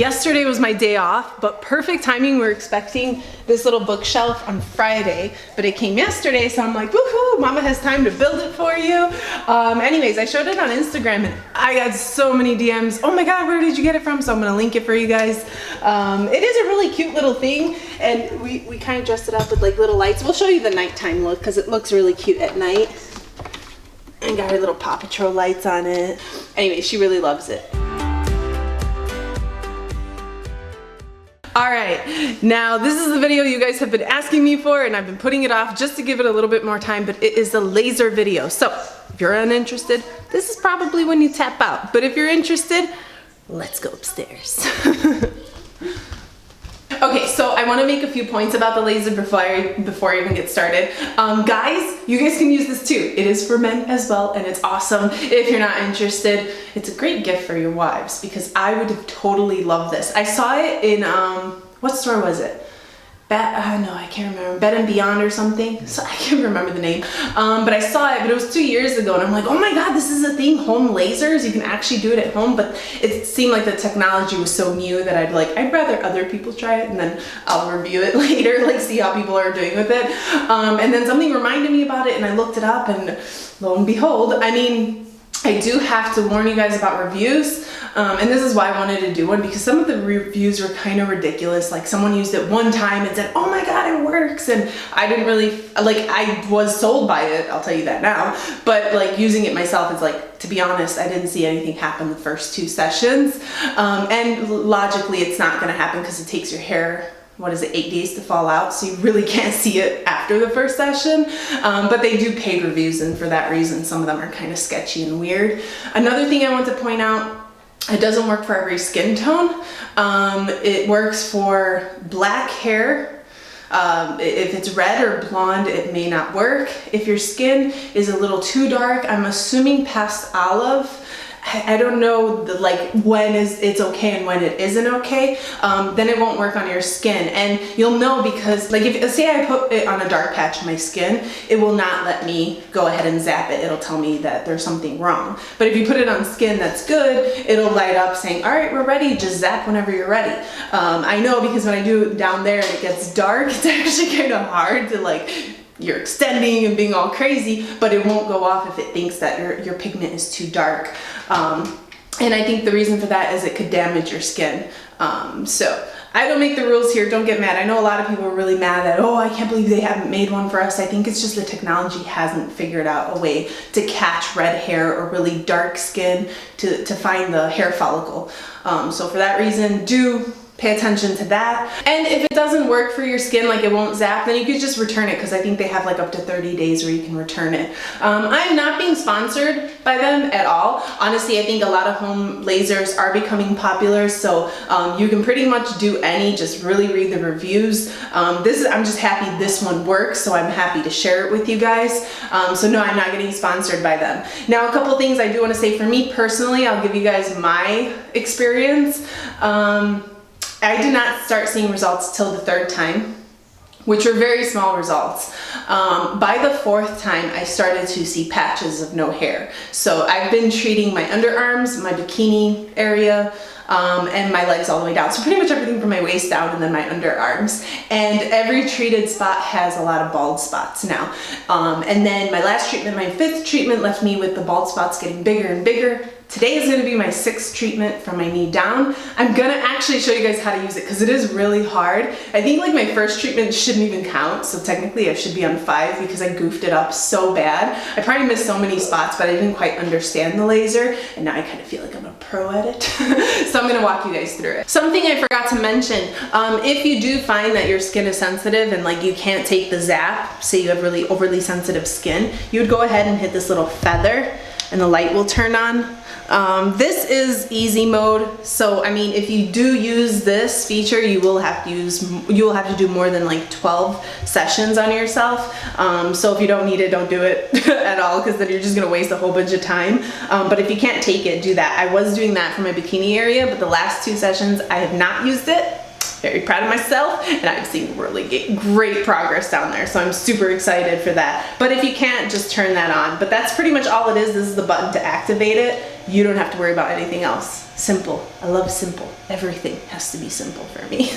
Yesterday was my day off, but perfect timing. We're expecting this little bookshelf on Friday, but it came yesterday, so I'm like, woohoo, mama has time to build it for you. Anyways, I showed it on Instagram and I got so many DMs. Oh my God, where did you get it from? So I'm gonna link it for you guys. It is a really cute little thing, and we kind of dressed it up with like little lights. We'll show you the nighttime look because it looks really cute at night. And got her little Paw Patrol lights on it. Anyway, she really loves it. Alright, now this is the video you guys have been asking me for, and I've been putting it off just to give it a little bit more time, but it is a laser video. So if you're uninterested, this is probably when you tap out. But if you're interested, let's go upstairs. Okay, so I want to make a few points about the laser before I even get started. Guys, you guys can use this too. It is for men as well, and it's awesome. If you're not interested, it's a great gift for your wives because I would totally love this. I saw it in, what store was it? No, I can't remember. Bed & Beyond or something. So I can't remember the name. But I saw it, but it was 2 years ago, and I'm like, oh my God, this is a thing, home lasers. You can actually do it at home, but it seemed like the technology was so new that I'd rather other people try it, and then I'll review it later, like see how people are doing with it. And then something reminded me about it, and I looked it up, and lo and behold, I mean, I do have to warn you guys about reviews, and this is why I wanted to do one, because some of the reviews were kind of ridiculous. Like someone used it one time and said, oh my God, it works, and I didn't really, like, I was sold by it, I'll tell you that now, but like using it myself is like, to be honest, I didn't see anything happen the first 2 sessions, and logically it's not going to happen because it takes your hair, what is it, 8 days to fall out, so you really can't see it after the first session. But they do paid reviews, and for that reason some of them are kind of sketchy and weird. Another thing I want to point out, it doesn't work for every skin tone. It works for black hair. If it's red or blonde, it may not work. If your skin is a little too dark, I'm assuming past olive, I don't know when it's okay and when it isn't okay, then it won't work on your skin. And you'll know because, like, if say I put it on a dark patch of my skin, it will not let me go ahead and zap it. It'll tell me that there's something wrong. But if you put it on skin that's good, it'll light up saying, all right, we're ready, just zap whenever you're ready. I know because when I do it down there and it gets dark, it's actually kind of hard to, like, you're extending and being all crazy, but it won't go off if it thinks that your pigment is too dark. And I think the reason for that is it could damage your skin. So I don't make the rules here, don't get mad. I know a lot of people are really mad that, oh, I can't believe they haven't made one for us. I think it's just the technology hasn't figured out a way to catch red hair or really dark skin to find the hair follicle. So for that reason, do pay attention to that. And if it doesn't work for your skin, like it won't zap, then you could just return it, because I think they have like up to 30 days where you can return it. I'm not being sponsored by them at all. Honestly, I think a lot of home lasers are becoming popular, so you can pretty much do any, just really read the reviews. I'm just happy this one works, so I'm happy to share it with you guys. So no, I'm not getting sponsored by them. Now, a couple things I do want to say for me personally, I'll give you guys my experience. I did not start seeing results till the 3rd time, which were very small results. By the 4th time, I started to see patches of no hair. So I've been treating my underarms, my bikini area, and my legs all the way down. So pretty much everything from my waist down and then my underarms. And every treated spot has a lot of bald spots now. And then my last treatment, my 5th treatment, left me with the bald spots getting bigger and bigger. Today is going to be my 6th treatment from my knee down. I'm going to actually show you guys how to use it because it is really hard. I think like my first treatment shouldn't even count, so technically I should be on 5 because I goofed it up so bad. I probably missed so many spots, but I didn't quite understand the laser, and now I kind of feel like I'm a pro at it. So I'm going to walk you guys through it. Something I forgot to mention, if you do find that your skin is sensitive and like you can't take the zap, say you have really overly sensitive skin, you would go ahead and hit this little feather and the light will turn on. This is easy mode, so I mean if you do use this feature, you will have to do more than like 12 sessions on yourself. So if you don't need it, don't do it at all, because then you're just gonna waste a whole bunch of time. But if you can't take it, do that. I was doing that for my bikini area, but the last 2 sessions I have not used it. very proud of myself, and I've seen really great progress down there, so I'm super excited for that. But if you can't, just turn that on. But that's pretty much all it is. This is the button to activate it. You don't have to worry about anything else. Simple. I love simple. Everything has to be simple for me.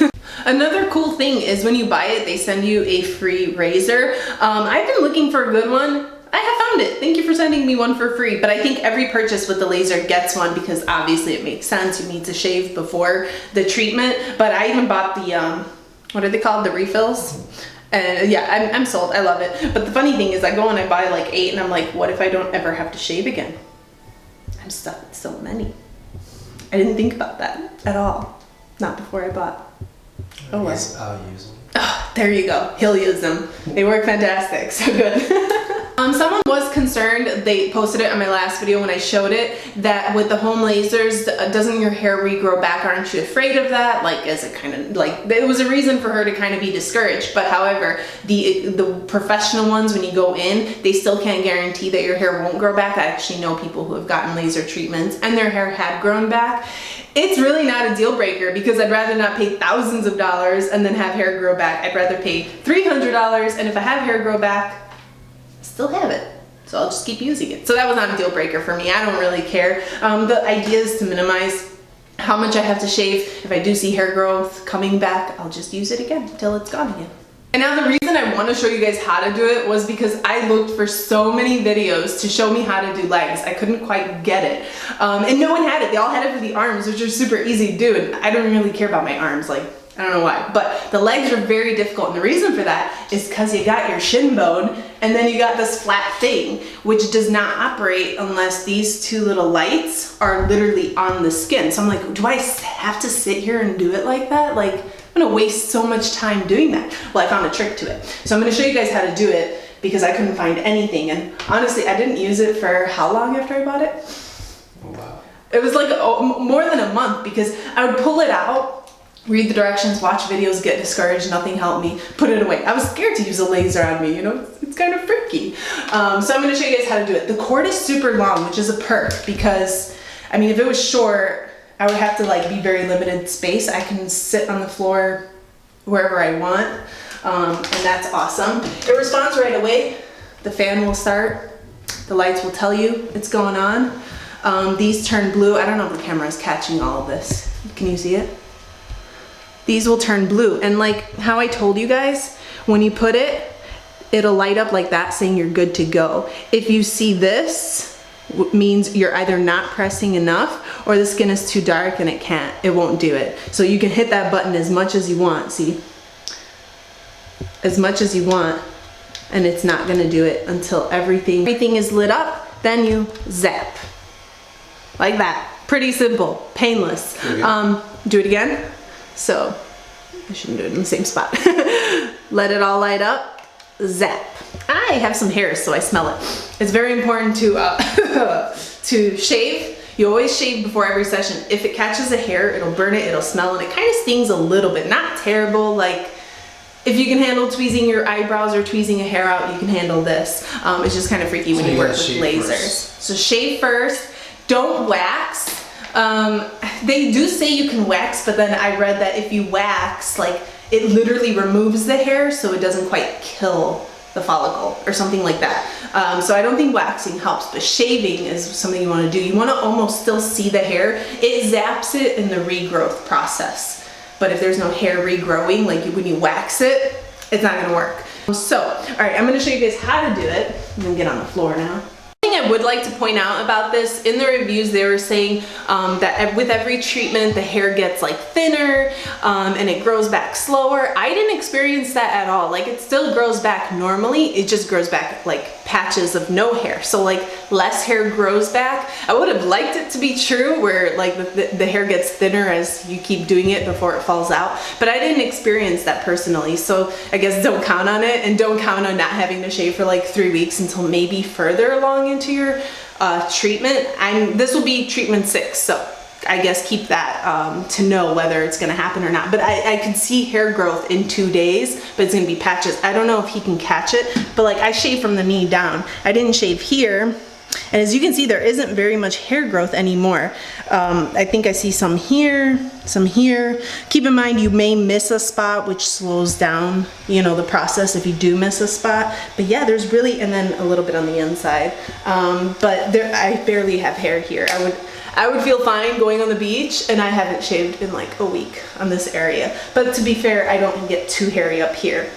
Another cool thing is when you buy it, they send you a free razor. I've been looking for a good one. I have found it. Thank you for sending me one for free. But I think every purchase with the laser gets one because obviously it makes sense. You need to shave before the treatment. But I even bought the, what are they called? The refills. And yeah, I'm sold. I love it. But the funny thing is I go and I buy like 8 and I'm like, what if I don't ever have to shave again? I'm stuck with so many. I didn't think about that at all. Not before I bought. Oh, well. I'll use them. Oh, there you go. He'll use them. They work fantastic. So good. Someone was concerned, they posted it on my last video when I showed it, that with the home lasers, doesn't your hair regrow back? Aren't you afraid of that? Like, is it kind of like, it was a reason for her to kind of be discouraged. But however, the professional ones, when you go in, they still can't guarantee that your hair won't grow back. I actually know people who have gotten laser treatments and their hair had grown back. It's really not a deal breaker because I'd rather not pay thousands of dollars and then have hair grow back. I'd rather pay $300, and if I have hair grow back, still have it. So I'll just keep using it. So that was not a deal breaker for me. I don't really care. The idea is to minimize how much I have to shave. If I do see hair growth coming back, I'll just use it again until it's gone again. And now the reason I want to show you guys how to do it was because I looked for so many videos to show me how to do legs. I couldn't quite get it. And no one had it. They all had it for the arms, which are super easy to do. And I don't really care about my arms. Like, I don't know why, but the legs are very difficult. And the reason for that is because you got your shin bone and then you got this flat thing, which does not operate unless these two little lights are literally on the skin. So I'm like, do I have to sit here and do it like that? Like, I'm gonna waste so much time doing that. Well, I found a trick to it. So I'm gonna show you guys how to do it because I couldn't find anything. And honestly, I didn't use it for how long after I bought it? Wow. It was like more than a month because I would pull it out, read the directions, watch videos, get discouraged, nothing helped me, put it away. I was scared to use a laser on me, you know, it's kind of freaky. So I'm gonna show you guys how to do it. The cord is super long, which is a perk because, I mean, if it was short, I would have to like be very limited space. I can sit on the floor wherever I want, and that's awesome. It responds right away. The fan will start, the lights will tell you it's going on. These turn blue. I don't know if the camera is catching all of this. Can you see it? These will turn blue, and like how I told you guys, when you put it, it'll light up like that saying you're good to go. If you see this, means you're either not pressing enough or the skin is too dark and it won't do it. So you can hit that button as much as you want, see? As much as you want, and it's not gonna do it until everything is lit up, then you zap. Like that, pretty simple, painless. Do it again. So, I shouldn't do it in the same spot. Let it all light up, zap. I have some hairs, so I smell it. It's very important to to shave. You always shave before every session. If it catches a hair, it'll burn it, it'll smell, and it kind of stings a little bit. Not terrible, like if you can handle tweezing your eyebrows or tweezing a hair out, you can handle this. It's just kind of freaky when you work with lasers. So shave first, don't wax. They do say you can wax, but then I read that if you wax, like it literally removes the hair so it doesn't quite kill the follicle or something like that. So I don't think waxing helps, but shaving is something you want to do. You want to almost still see the hair. It zaps it in the regrowth process. But if there's no hair regrowing, like when you wax it, it's not going to work. So, all right, I'm going to show you guys how to do it. I'm going to get on the floor now. I would like to point out about this, in the reviews they were saying that with every treatment the hair gets like thinner and it grows back slower. I didn't experience that at all. Like it still grows back normally, it just grows back like patches of no hair. So like less hair grows back. I would have liked it to be true where like the hair gets thinner as you keep doing it before it falls out, but I didn't experience that personally. So I guess don't count on it, and don't count on not having to shave for like 3 weeks until maybe further along into your treatment. This will be treatment 6, so I guess keep that to know whether it's gonna happen or not. But I could see hair growth in 2 days, but it's gonna be patches. I don't know if he can catch it, but like I shave from the knee down. I didn't shave here, And as you can see, there isn't very much hair growth anymore. I think I see some here, some here. Keep in mind, you may miss a spot, which slows down, you know, the process if you do miss a spot. But yeah, there's really, and then a little bit on the inside. But there, I barely have hair here. I would feel fine going on the beach, and I haven't shaved in like a week on this area. But to be fair, I don't get too hairy up here.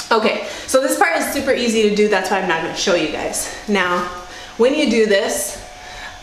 Okay, so this part is super easy to do. That's why I'm not gonna show you guys. Now, when you do this,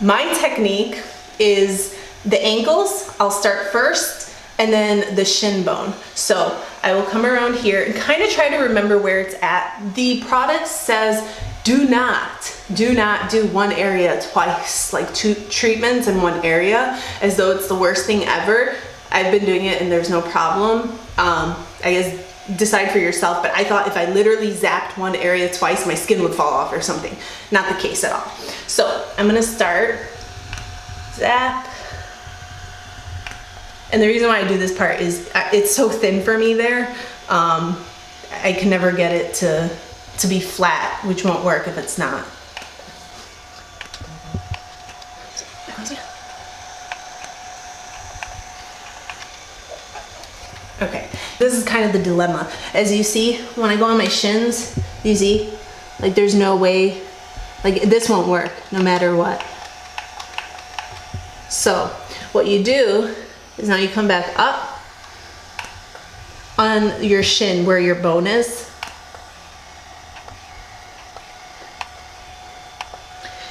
my technique is the ankles. I'll start first, and then the shin bone. So I will come around here and kind of try to remember where it's at. The product says do not do one area twice, like 2 treatments in one area, as though it's the worst thing ever. I've been doing it and there's no problem. I guess decide for yourself, but I thought if I literally zapped one area twice, my skin would fall off or something. Not the case at all. So I'm gonna start, zap. And the reason why I do this part is it's so thin for me there. I can never get it to be flat, which won't work if it's not. Okay, this is kind of the dilemma. As you see, when I go on my shins, you see, like there's no way, like this won't work no matter what. So what you do is now you come back up on your shin where your bone is.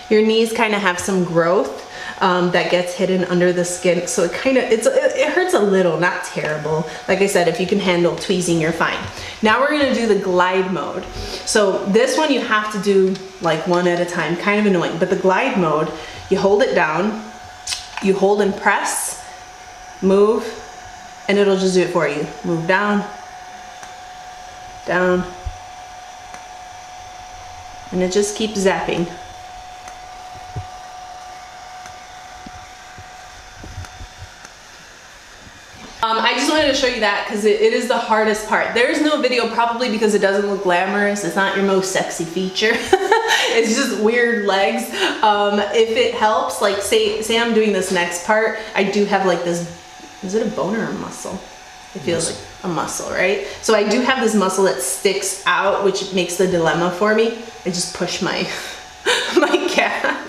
Your knees kind of have some growth that gets hidden under the skin, so it hurts a little, not terrible. Like I said, if you can handle tweezing, you're fine. Now we're gonna do the glide mode. So this one you have to do like one at a time, kind of annoying, but the glide mode, you hold it down, you hold and press, move, and it'll just do it for you. Move down, down, and it just keeps zapping. I just wanted to show you that because it is the hardest part. There's no video probably because it doesn't look glamorous. It's not your most sexy feature. It's just weird legs. If it helps, like say I'm doing this next part, I do have like this, is it a bone or a muscle? It feels like a muscle, right? So I do have this muscle that sticks out, which makes the dilemma for me. I just push my calf.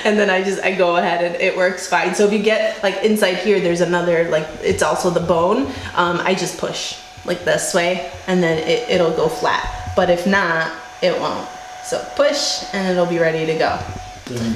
And then I go ahead and it works fine. So if you get like inside here, there's another, like it's also the bone. I just push like this way and then it'll go flat. But if not, it won't. So push and it'll be ready to go.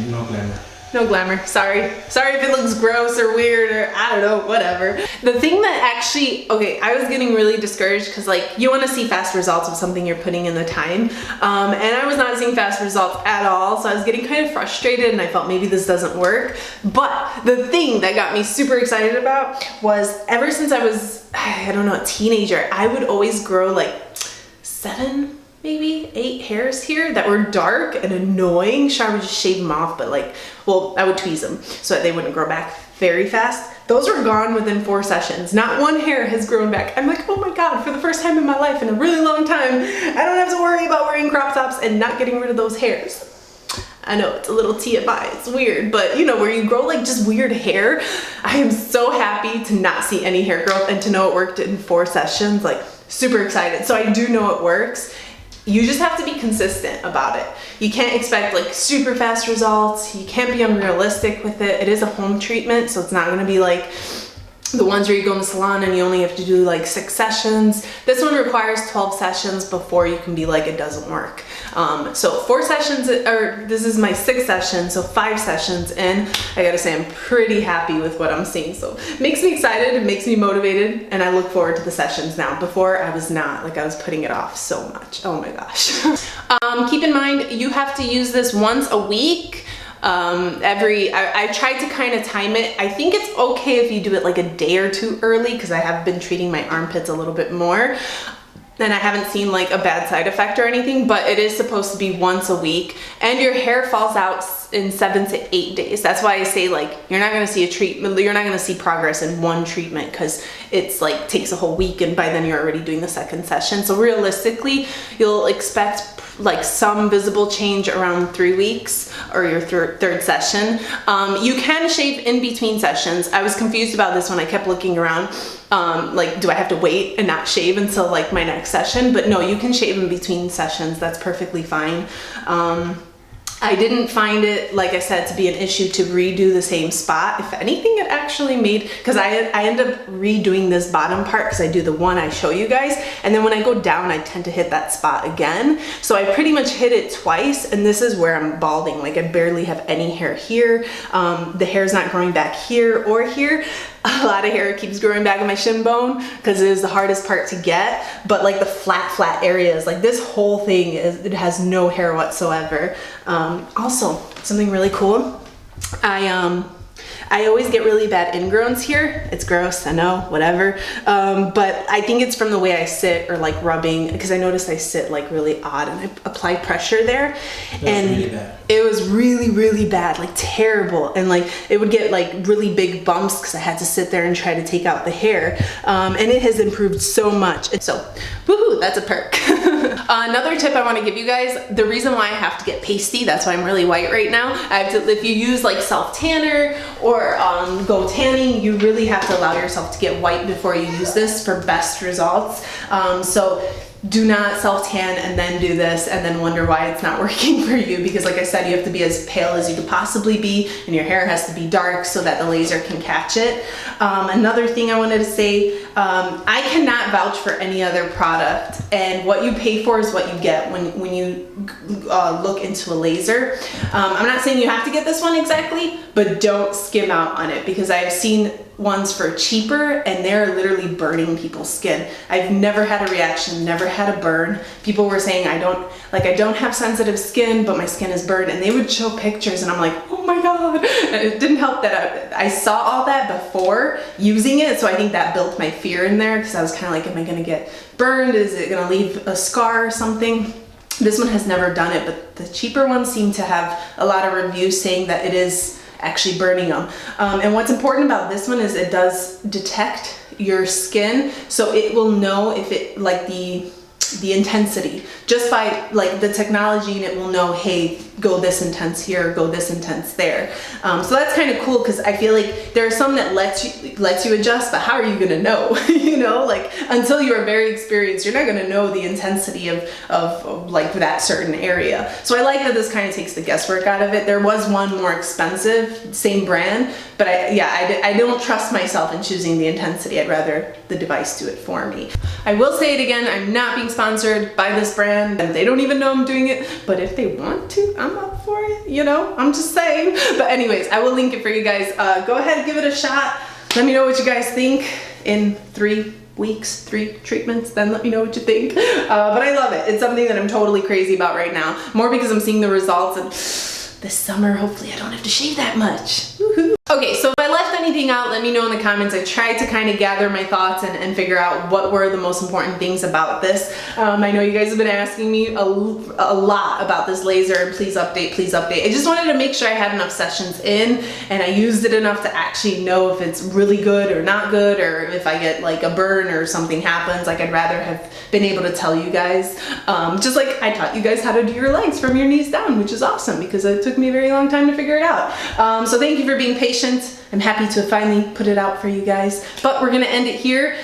No glamour. No glamour, sorry. Sorry if it looks gross or weird or I don't know, whatever. The thing that actually, okay, I was getting really discouraged because like you want to see fast results of something you're putting in the time. And I was not seeing fast results at all. So I was getting kind of frustrated and I felt maybe this doesn't work. But the thing that got me super excited about was ever since I was, I don't know, a teenager, I would always grow like 7, maybe 8 hairs here that were dark and annoying. Sure, I would just shave them off, but like, well, I would tweeze them so that they wouldn't grow back very fast. Those are gone within 4 sessions. Not one hair has grown back. I'm like, oh my God, for the first time in my life in a really long time, I don't have to worry about wearing crop tops and not getting rid of those hairs. I know it's a little TMI, it's weird, but you know, where you grow like just weird hair, I am so happy to not see any hair growth and to know it worked in 4 sessions, like super excited. So I do know it works. You just have to be consistent about it. You can't expect like super fast results. You can't be unrealistic with it. It is a home treatment, so it's not gonna be like the ones where you go in the salon and you only have to do like 6 sessions. This one requires 12 sessions before you can be like, it doesn't work. So 4 sessions, or this is my 6th session, so 5 sessions in. I gotta say I'm pretty happy with what I'm seeing. So it makes me excited, it makes me motivated, and I look forward to the sessions now. Before I was not, like I was putting it off so much. Oh my gosh. Keep in mind, you have to use this once a week. I tried to kind of time it. I think it's okay if you do it like a day or 2 early because I have been treating my armpits a little bit more. And I haven't seen like a bad side effect or anything, but it is supposed to be once a week and your hair falls out in 7 to 8 days. That's why I say like, you're not gonna see a treatment, you're not gonna see progress in one treatment because it's like takes a whole week and by then you're already doing the 2nd session. So realistically, you'll expect like some visible change around 3 weeks or your third session. You can shave in between sessions. I was confused about this when I kept looking around. Like, do I have to wait and not shave until like my next session? But no, you can shave in between sessions. That's perfectly fine. I didn't find it, like I said, to be an issue to redo the same spot. If anything, it actually made, because I end up redoing this bottom part because I do the one I show you guys, and then when I go down, I tend to hit that spot again. So I pretty much hit it twice, and this is where I'm balding. Like, I barely have any hair here. The hair's not growing back here or here. A lot of hair keeps growing back on my shin bone because it is the hardest part to get, but like the flat areas, like this whole thing it has no hair whatsoever. Also, something really cool, I always get really bad ingrowns here. It's gross, I know, whatever. But I think it's from the way I sit or like rubbing, because I noticed I sit like really odd and I apply pressure there. And really bad. It was really, really bad, like terrible. And like it would get like really big bumps because I had to sit there and try to take out the hair. And it has improved so much. And so, woohoo, that's a perk. Another tip I want to give you guys, the reason why I have to get pasty, that's why I'm really white right now. I have to, if you use like self-tanner or go tanning, you really have to allow yourself to get white before you use this for best results. So do not self-tan and then do this and then wonder why it's not working for you, because like I said, you have to be as pale as you could possibly be and your hair has to be dark so that the laser can catch it. Another thing I wanted to say, I cannot vouch for any other product, and what you pay for is what you get when you look into a laser. I'm not saying you have to get this one exactly, but don't skim out on it, because I've seen ones for cheaper and they're literally burning people's skin. I've never had a reaction, never had a burn. People were saying I don't have sensitive skin, but my skin is burned, and they would show pictures and I'm like, oh my god. And it didn't help that I saw all that before using it, so I think that built my fear in there, because I was kind of like, am I gonna get burned? Is it gonna leave a scar or something? This one has never done it, but the cheaper ones seem to have a lot of reviews saying that it is actually burning them. And what's important about this one is it does detect your skin, so it will know if it, like the intensity, just by like the technology, and it will know, hey, go this intense here, go this intense there. So that's kind of cool, because I feel like there are some that lets you adjust, but how are you gonna know? You know, like until you are very experienced, you're not gonna know the intensity of like that certain area. So I like that this kind of takes the guesswork out of it. There was one more expensive, same brand, but I don't trust myself in choosing the intensity. I'd rather the device do it for me. I will say it again, I'm not being sponsored by this brand, and they don't even know I'm doing it, but if they want to, I'm up for it, you know, I'm just saying. But anyways, I will link it for you guys. Go ahead and give it a shot. Let me know what you guys think in 3 weeks, 3 treatments, then let me know what you think. But I love it. It's something that I'm totally crazy about right now, more because I'm seeing the results, and this summer, hopefully I don't have to shave that much. Woohoo. Okay, so if I left anything out, let me know in the comments. I tried to kind of gather my thoughts and figure out what were the most important things about this. I know you guys have been asking me a lot about this laser, and please update, please update. I just wanted to make sure I had enough sessions in and I used it enough to actually know if it's really good or not good, or if I get like a burn or something happens. Like, I'd rather have been able to tell you guys, just like I taught you guys how to do your legs from your knees down, which is awesome because it took me a very long time to figure it out. So thank you for being patient. I'm happy to finally put it out for you guys, but we're gonna end it here.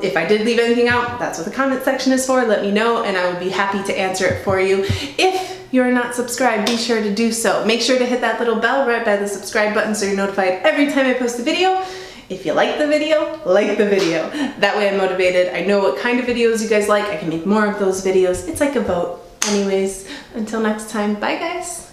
If I did leave anything out, that's what the comment section is for. Let me know and I would be happy to answer it for you. If you're not subscribed, be sure to do so. Make sure to hit that little bell right by the subscribe button so you're notified every time I post a video. If you like the video, like the video. That way I'm motivated. I know what kind of videos you guys like. I can make more of those videos. It's like a vote. Anyways, until next time, bye guys.